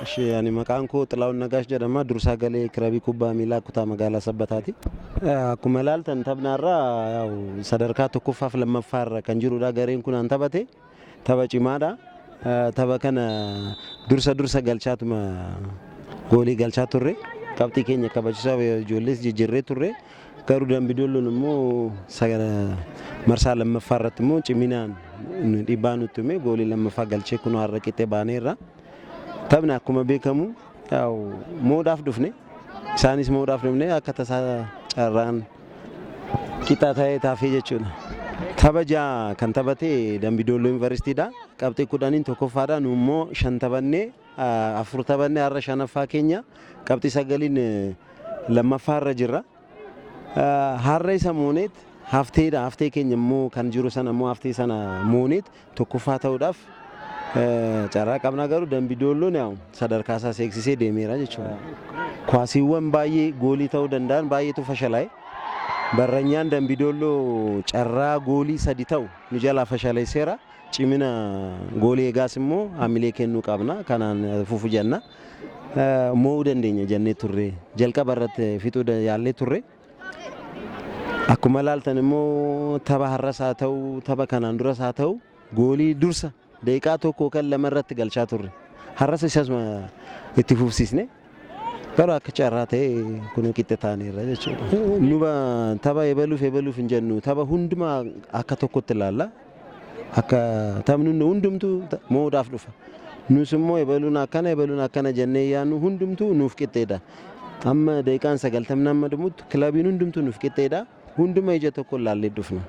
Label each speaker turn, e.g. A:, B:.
A: Ani maqaan koo Xilaawun Nagaash jedhama. Dursaa galee kilabii kubbaa miilaa kutaa magaalaa Sabbataati. Akkuma ilaaltan taphaarraa yaa'u sadarkaa tokkoffaaf lammaffaarra kan jirudha. Gareen kun an taphate tapha cimaadha. Tapha kana dursa galchaatuma goolii galchaa turre. Qabxii keenya kabachiisaa ijoollees jijjiirree turre. Garuu Dambidooloon immoo marsaa lammaffaarratti immoo ciminaan dhiibbaa nutti hime goolii lammaffaa galchee kunoo har'a qixxee baaneerra. Taphni akkuma beekamu yaa'u moodhaaf dhufne isaanis moodhaaf dhufne akka tasaa carraan qixxaa ta'ee taafee jechuudha. Tapha ja'a kan taphate Dambidooloo Yuunivarsiitiidha. Qabxii 10 tokkoffaadha. Nu immoo 5 taphannee 4 taphannee har'a shanaffaa keenya qabxii 9 lammaffaarra jirra. Har'a isa mooneet hafteedha. Haftee keenya immoo kan jiru sana immoo haftee sana mooneet tokkoffaa ta'uudhaaf carraa qabna. Garuu Dambidooloon yaa'u sadarkaa isaa seeksisee deemeera jechuudha. Kwaasiiwwan baay'ee goolii ta'uu danda'an baay'eetu fashalaa'e. Barranyaan Dambidooloo carraa goolii 3 ta'u nu jalaa fashaleesseera. Cimina goolii eegaas immoo hamilee kennuu qabna. Kanaan fufu jenna. Mo'uu dandeenya jennee turre. Jalqaba irratti fixuu yaallee turre. Akkuma ilaaltan immoo tapha har'as haa ta'u tapha kanaan duras haa ta'u goolii dursa daqiiqaa tokko kan lama irratti galchaa turre. Har'as isasuma itti fufsiisne. Garuu akka carraa ta'e kun qixxee taaneerra jechuudha. Nu tapha ebaluuf hin jennu. Tapha hundumaa akka tokkotti ilaalla. Akka taphni hundumtuu mo'uudhaaf dhufa. Nus immoo ebaluun akkana jennee yaannu hundumtuu nuuf qixxeedha. Amma daqiiqaan 90 amma dhumutti kilabiin hundumtuu nuuf qixxeedha. Hunduma ija tokko ilaallee dhufna.